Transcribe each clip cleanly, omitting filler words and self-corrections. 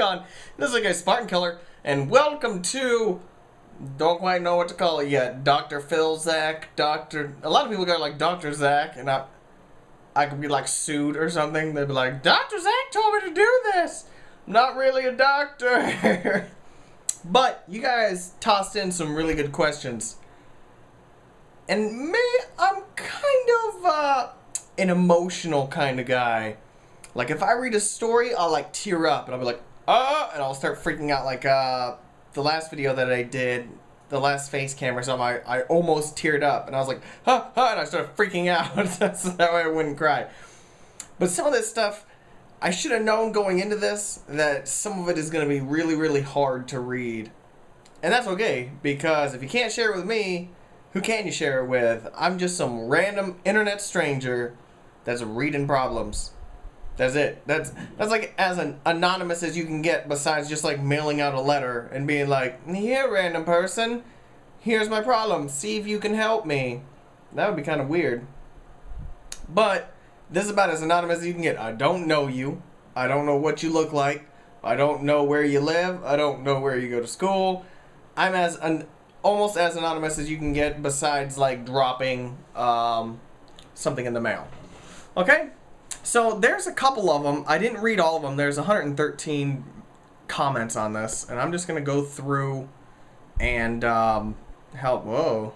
on? This is like a Spartan Killer, and welcome to, don't quite know what to call it yet, Dr. Phil Zach, a lot of people got like Dr. Zach, and I could be like sued or something. They'd be like, Dr. Zach told me to do this. I'm not really a doctor. But you guys tossed in some really good questions. And me, I'm kind of an emotional kind of guy. Like if I read a story, I'll like tear up and I'll be like, and I'll start freaking out. Like the last video that I did, the last face cam or something, I almost teared up and I was like, and I started freaking out. That's that way I wouldn't cry. But some of this stuff, I should have known going into this that some of it is going to be really, really hard to read. And that's okay, because if you can't share it with me, who can you share it with? I'm just some random internet stranger that's reading problems. That's it. That's like as an anonymous as you can get, besides just like mailing out a letter and being like, here, random person, here's my problem. See if you can help me. That would be kind of weird. But this is about as anonymous as you can get. I don't know you. I don't know what you look like. I don't know where you live. I don't know where you go to school. I'm almost as anonymous as you can get, besides like dropping something in the mail. Okay? So there's a couple of them. I didn't read all of them. There's 113 comments on this, and I'm just going to go through and help. Whoa.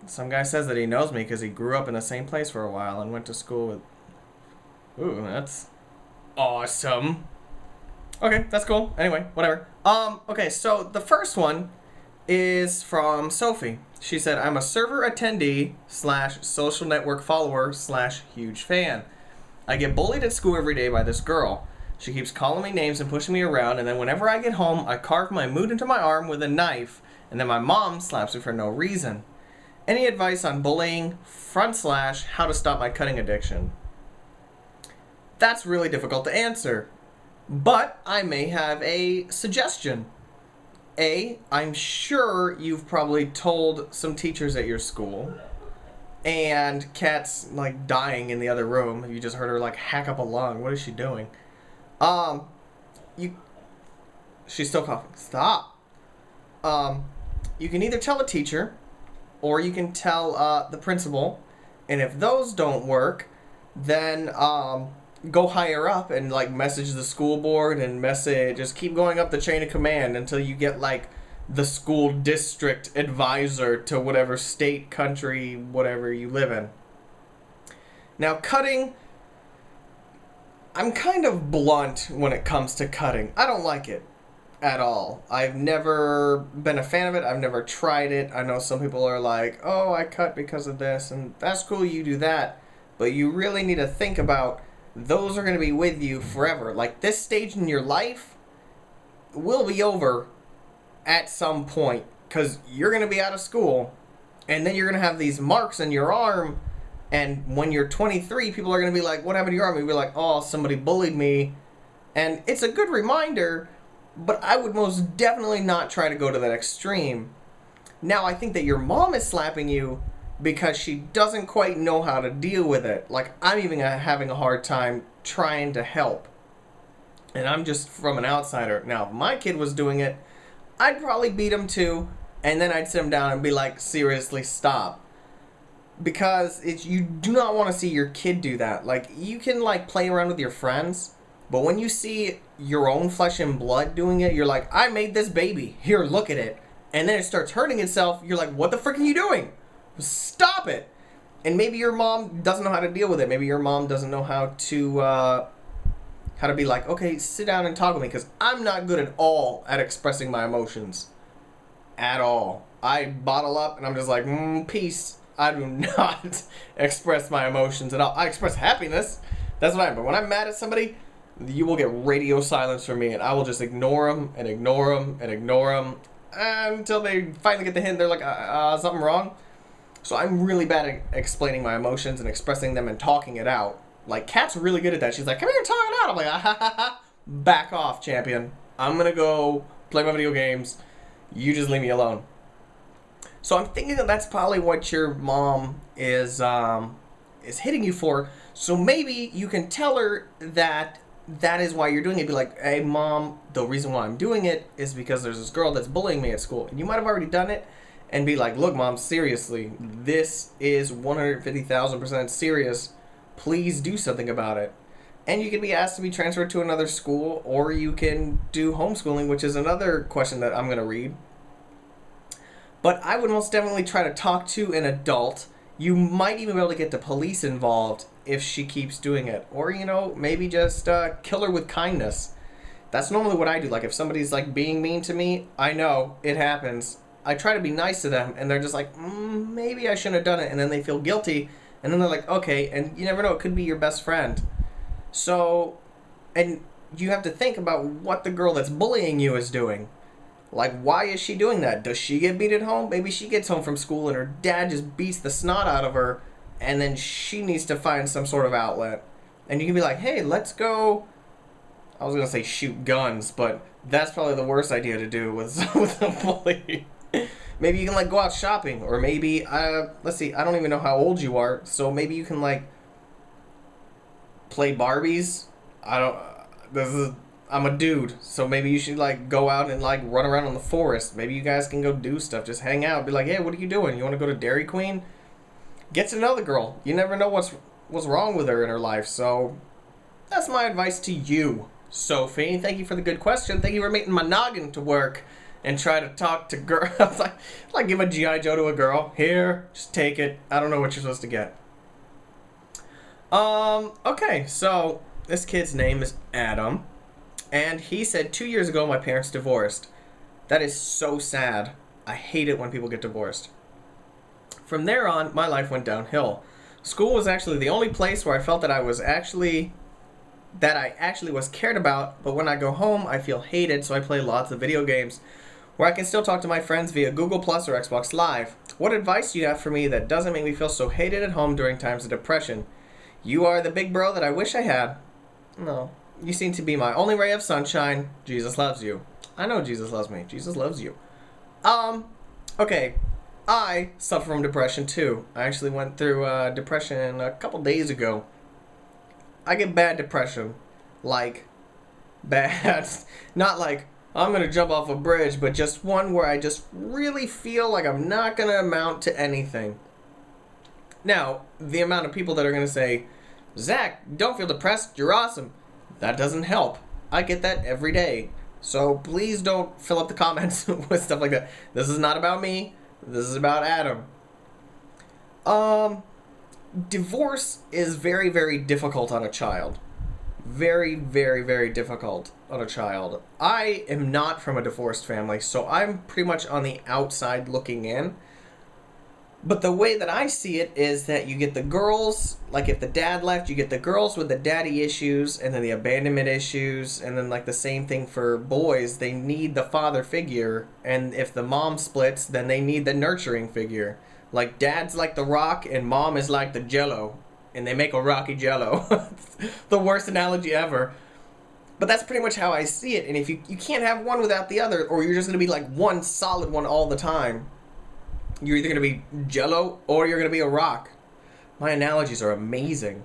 Some guy says that he knows me because he grew up in the same place for a while and went to school with... Ooh, that's awesome. Okay, that's cool. Anyway, whatever. Okay, so the first one is from Sophie. She said, I'm a server attendee / social network follower / huge fan. I get bullied at school every day by this girl. She keeps calling me names and pushing me around, and then whenever I get home, I carve my mood into my arm with a knife, and then my mom slaps me for no reason. Any advice on bullying / how to stop my cutting addiction? That's really difficult to answer, but I may have a suggestion. I'm sure you've probably told some teachers at your school, and Kat's like dying in the other room. You just heard her like hack up a lung. What is she doing? She's still coughing. Stop. You can either tell a teacher, or you can tell the principal, and if those don't work, then go higher up and like message the school board and just keep going up the chain of command until you get like the school district advisor to whatever state, country, whatever you live in. Now cutting, I'm kind of blunt when it comes to cutting. I don't like it at all. I've never been a fan of it. I've never tried it. I know some people are like, oh, I cut because of this, and that's cool, you do that, but you really need to think about those are going to be with you forever. Like, this stage in your life will be over at some point, because you're going to be out of school, and then you're going to have these marks in your arm, and when you're 23, people are going to be like, what happened to your arm? You'll be like, oh, somebody bullied me. And it's a good reminder, but I would most definitely not try to go to that extreme. Now, I think that your mom is slapping you because she doesn't quite know how to deal with it. Like, I'm even having a hard time trying to help. And I'm just from an outsider. Now, if my kid was doing it, I'd probably beat him too, and then I'd sit him down and be like, seriously, stop. Because you do not want to see your kid do that. Like, you can like play around with your friends, but when you see your own flesh and blood doing it, you're like, I made this baby. Here, look at it. And then it starts hurting itself. You're like, what the frick are you doing? Stop it. And maybe your mom doesn't know how to deal with it. Maybe your mom doesn't know how to be like, okay, sit down and talk with me, because I'm not good at all at expressing my emotions. At all. I bottle up and I'm just like, peace. I do not express my emotions at all. I express happiness. That's what I am. But when I'm mad at somebody, you will get radio silence from me, and I will just ignore them and ignore them and ignore them until they finally get the hint. They're like, something wrong. So I'm really bad at explaining my emotions and expressing them and talking it out. Like, Kat's really good at that. She's like, come here, talk it out. I'm like, back off, champion. I'm going to go play my video games. You just leave me alone. So I'm thinking that that's probably what your mom is hitting you for. So maybe you can tell her that that is why you're doing it. Be like, hey, mom, the reason why I'm doing it is because there's this girl that's bullying me at school. And you might have already done it and be like, look, mom, seriously, this is 150,000% serious. Please do something about it. And you can be asked to be transferred to another school, or you can do homeschooling, which is another question that I'm going to read. But I would most definitely try to talk to an adult. You might even be able to get the police involved if she keeps doing it. Or, maybe just kill her with kindness. That's normally what I do. Like, if somebody's, like, being mean to me, I know it happens. I try to be nice to them, and they're just like, maybe I shouldn't have done it. And then they feel guilty, and then they're like, okay. And you never know, it could be your best friend. So, and you have to think about what the girl that's bullying you is doing. Like, why is she doing that? Does she get beat at home? Maybe she gets home from school and her dad just beats the snot out of her, and then she needs to find some sort of outlet. And you can be like, hey, let's go. I was going to say shoot guns, but that's probably the worst idea to do with a bully. Maybe you can, like, go out shopping, or maybe, let's see, I don't even know how old you are, so maybe you can, like, play Barbies. I'm a dude, so maybe you should, like, go out and, like, run around in the forest. Maybe you guys can go do stuff. Just hang out. Be like, hey, what are you doing? You want to go to Dairy Queen? Get to know the girl. You never know what's wrong with her in her life. So that's my advice to you, Sophie. Thank you for the good question. Thank you for making my noggin to work and try to talk to girls. like give a G.I. Joe to a girl. Here, just take it. I don't know what you're supposed to get. Okay, so this kid's name is Adam. And he said, 2 years ago, my parents divorced. That is so sad. I hate it when people get divorced. From there on, my life went downhill. School was actually the only place where I felt that I actually was cared about, but when I go home, I feel hated, so I play lots of video games, where I can still talk to my friends via Google Plus or Xbox Live. What advice do you have for me that doesn't make me feel so hated at home during times of depression? You are the big bro that I wish I had. No. You seem to be my only ray of sunshine. Jesus loves you. I know Jesus loves me. Jesus loves you. Okay. I suffer from depression too. I actually went through depression a couple days ago. I get bad depression. Like, bad. Not like, I'm going to jump off a bridge, but just one where I just really feel like I'm not going to amount to anything. Now, the amount of people that are going to say, Zach, don't feel depressed. You're awesome. That doesn't help. I get that every day. So please don't fill up the comments with stuff like that. This is not about me. This is about Adam. Divorce is very, very difficult on a child. Very, very, very difficult on a child. I am not from a divorced family, so I'm pretty much on the outside looking in. But the way that I see it is that you get the girls, like if the dad left, you get the girls with the daddy issues and then the abandonment issues, and then like the same thing for boys, they need the father figure, and if the mom splits, then they need the nurturing figure. Like dad's like the rock and mom is like the jello, and they make a rocky jello. The worst analogy ever. But that's pretty much how I see it, and if you can't have one without the other, or you're just going to be like one solid one all the time. You're either going to be jello or you're going to be a rock. My analogies are amazing.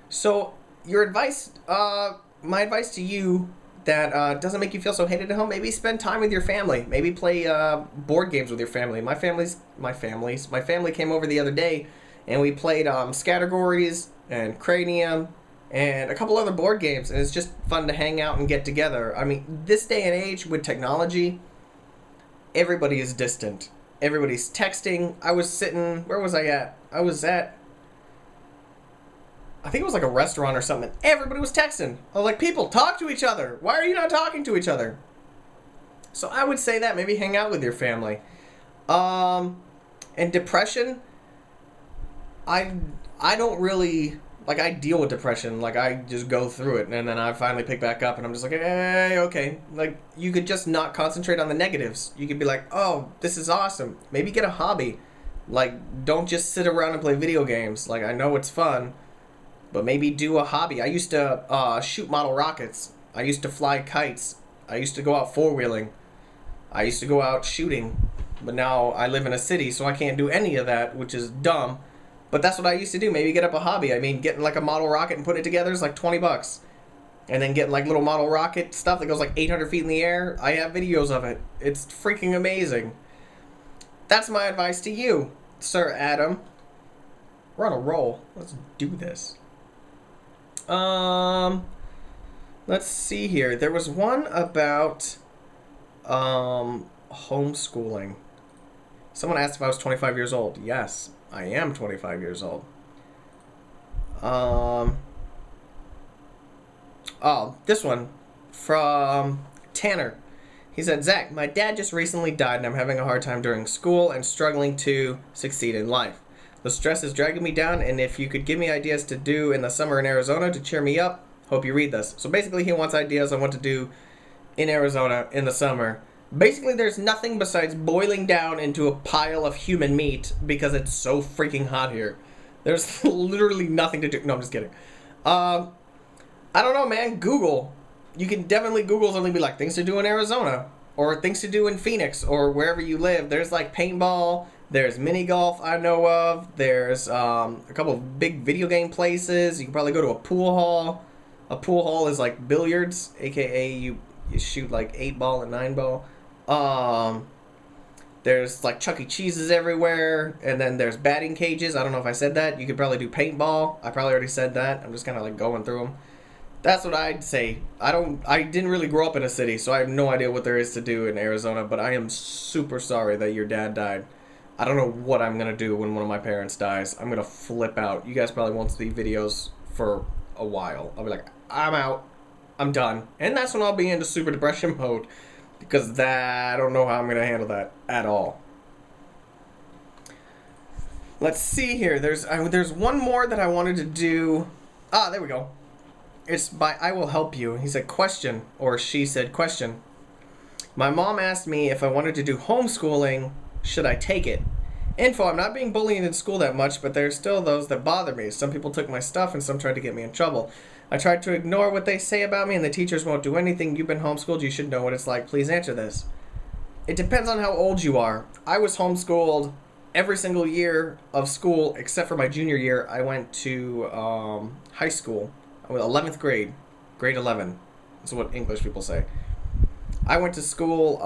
So, your advice, my advice to you that doesn't make you feel so hated at home, maybe spend time with your family. Maybe play board games with your family. My family came over the other day and we played Scattergories and Cranium and a couple other board games, and it's just fun to hang out and get together. I mean, this day and age with technology, everybody is distant. Everybody's texting. I was sitting, where was I at? I think it was like a restaurant or something. Everybody was texting. I was like, people, talk to each other. Why are you not talking to each other? So I would say that, maybe hang out with your family. And depression, I don't really, like, I deal with depression. Like, I just go through it, and then I finally pick back up, and I'm just like, hey, okay. Like, you could just not concentrate on the negatives. You could be like, oh, this is awesome. Maybe get a hobby. Like, don't just sit around and play video games. Like, I know it's fun, but maybe do a hobby. I used to shoot model rockets. I used to fly kites. I used to go out four-wheeling. I used to go out shooting. But now I live in a city, so I can't do any of that, which is dumb. But that's what I used to do. Maybe get up a hobby. I mean, getting like a model rocket and put it together is like $20. and then getting like little model rocket stuff that goes like 800 feet in the air. I have videos of it. It's freaking amazing. That's my advice to you, Sir Adam. We're on a roll. Let's do this. Let's see here. There was one about homeschooling. Someone asked if I was 25 years old. Yes, I am 25 years old. Oh, this one from Tanner. He said, Zach, my dad just recently died and I'm having a hard time during school and struggling to succeed in life. The stress is dragging me down, and if you could give me ideas to do in the summer in Arizona to cheer me up, hope you read this. So basically he wants ideas on what to do in Arizona in the summer. Basically there's nothing besides boiling down into a pile of human meat because it's so freaking hot here. There's literally nothing to do. No, I'm just kidding. I don't know, man. Google. You can definitely Google something and be like, things to do in Arizona. Or things to do in Phoenix. Or wherever you live. There's like paintball. There's mini golf I know of. There's a couple of big video game places. You can probably go to a pool hall. A pool hall is like billiards. AKA you shoot like 8-ball and 9-ball. There's like Chuck E. Cheese's everywhere, and then there's batting cages. I don't know if I said that. You could probably do paintball. I probably already said that. I'm just kind of like going through them. That's what I'd say. I didn't really grow up in a city, so I have no idea what there is to do in Arizona, but I am super sorry that your dad died. I don't know what I'm going to do when one of my parents dies. I'm going to flip out. You guys probably won't see videos for a while. I'll be like, I'm out. I'm done. And that's when I'll be into super depression mode. Because I don't know how I'm going to handle that at all. Let's see here. There's one more that I wanted to do. Ah, there we go. It's by I Will Help You. He said, question. Or she said, question. My mom asked me if I wanted to do homeschooling, should I take it? Info, I'm not being bullied in school that much, but there's still those that bother me. Some people took my stuff and some tried to get me in trouble. I tried to ignore what they say about me and the teachers won't do anything. You've been homeschooled, you should know what it's like. Please answer this. It depends on how old you are. I was homeschooled every single year of school except for my junior year. I went to high school. I was 11th grade. Grade 11. That's what English people say. I went to school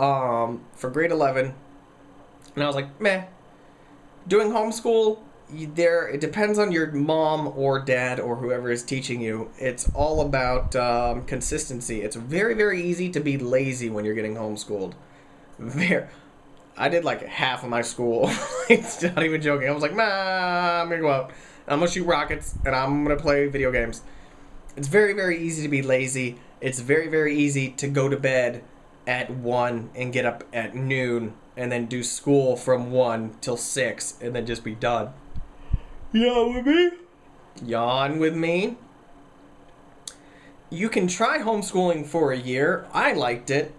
for grade 11 and I was like, meh. Doing homeschool, it depends on your mom or dad or whoever is teaching you. It's all about consistency. It's very, very easy to be lazy when you're getting homeschooled. I did like half of my school. It's not even joking. I was like, nah, I'm gonna go out. I'm gonna shoot rockets and I'm gonna play video games. It's very, very easy to be lazy. It's very, very easy to go to bed at 1 and get up at noon and then do school from 1 till 6 and then just be done. Yawn with me? Yawn with me? You can try homeschooling for a year. I liked it.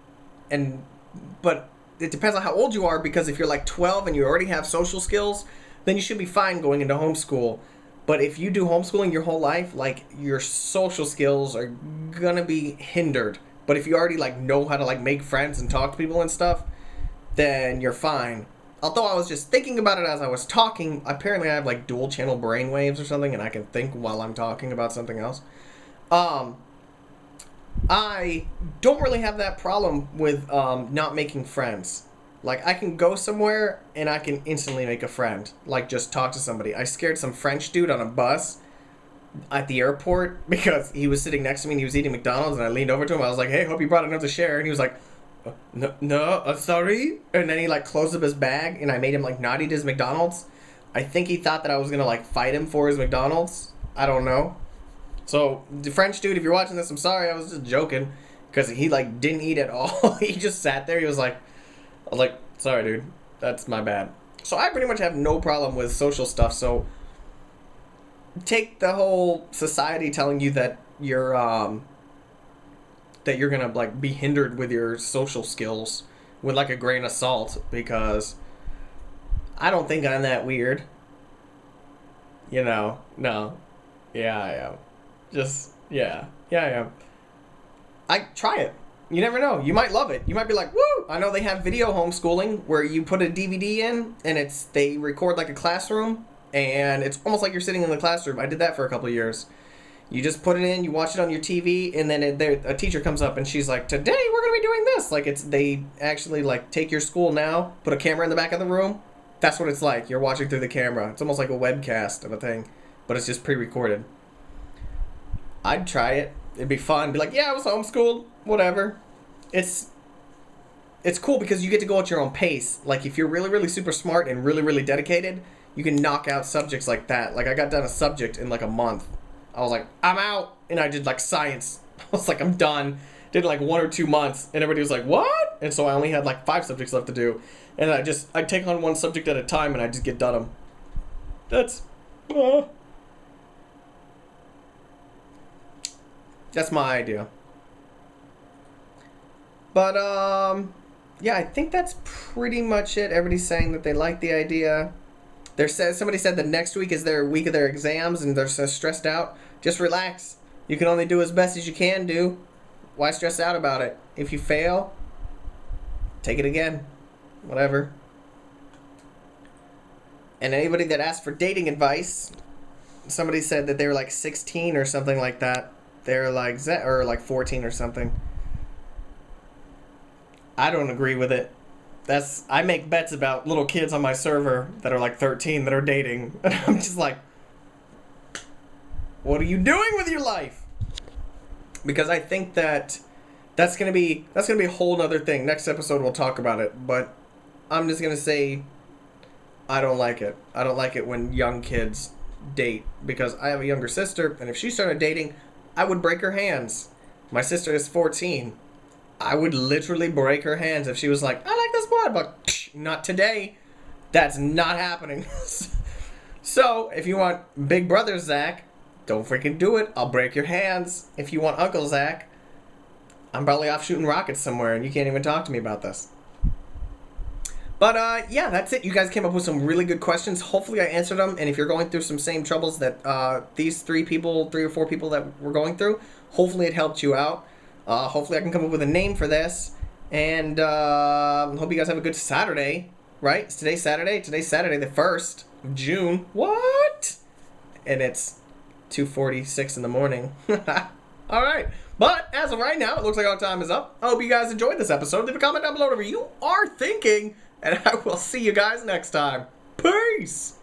But it depends on how old you are, because if you're like 12 and you already have social skills, then you should be fine going into homeschool. But if you do homeschooling your whole life, like, your social skills are gonna be hindered. But if you already like know how to like make friends and talk to people and stuff, then you're fine. Although I was just thinking about it as I was talking. Apparently I have like dual channel brain waves or something, and I can think while I'm talking about something else. I don't really have that problem with not making friends. Like, I can go somewhere and I can instantly make a friend. Like, just talk to somebody. I scared some French dude on a bus at the airport because he was sitting next to me and he was eating McDonald's, and I leaned over to him. I was like, hey, hope you brought enough to share. And he was like, no, sorry. And then he like closed up his bag and I made him like not eat his McDonald's. I think he thought that I was gonna like fight him for his McDonald's. I don't know. So the French dude, if you're watching this, I'm sorry. I was just joking because he like didn't eat at all. He just sat there. He was like, I was like, sorry, dude, that's my bad. So I pretty much have no problem with social stuff. So take the whole society telling you that you're gonna like be hindered with your social skills with like a grain of salt, because I don't think I'm that weird. You know, no. Yeah, I am. Yeah, I am. I try it. You never know. You might love it. You might be like, woo! I know they have video homeschooling where you put a DVD in and they record like a classroom, and it's almost like you're sitting in the classroom. I did that for a couple of years. You just put it in, you watch it on your TV, and then a teacher comes up and she's like, today we're going to be doing this. Like, they actually, like, take your school now, put a camera in the back of the room. That's what it's like. You're watching through the camera. It's almost like a webcast of a thing, but it's just pre-recorded. I'd try it. It'd be fun. Be like, yeah, I was homeschooled. Whatever. It's cool because you get to go at your own pace. Like, if you're really, really super smart and really, really dedicated, you can knock out subjects like that. Like, I got done a subject in, like, a month. I was like, I'm out. And I did, like, science. I was like, I'm done. Did, like, 1 or 2 months. And everybody was like, what? And so I only had, like, 5 subjects left to do. And I'd take on 1 subject at a time and I just get done them. That's my idea. But, yeah, I think that's pretty much it. Everybody's saying that they like the idea. Somebody said that next week is their week of their exams and they're so stressed out. Just relax. You can only do as best as you can do. Why stress out about it? If you fail, take it again. Whatever. And anybody that asked for dating advice, somebody said that they were like 16 or something like that. They're like, or like 14 or something. I don't agree with it. I make bets about little kids on my server that are like 13 that are dating. And I'm just like, what are you doing with your life? Because I think that's gonna be a whole nother thing. Next episode we'll talk about it. But I'm just gonna say I don't like it. I don't like it when young kids date because I have a younger sister, and if she started dating, I would break her hands. My sister is 14. I would literally break her hands if she was like, I like this boy, but not today. That's not happening. So, if you want Big Brother Zach, don't freaking do it. I'll break your hands. If you want Uncle Zach, I'm probably off shooting rockets somewhere and you can't even talk to me about this. But, yeah, that's it. You guys came up with some really good questions. Hopefully I answered them. And if you're going through some same troubles that these 3 or 4 people that we're going through, hopefully it helped you out. Hopefully I can come up with a name for this. And hope you guys have a good Saturday. Right? Is today Saturday? Today's Saturday, the 1st of June. What? And it's 2:46 in the morning. All right. But as of right now, it looks like our time is up. I hope you guys enjoyed this episode. Leave a comment down below whatever you are thinking. And I will see you guys next time. Peace!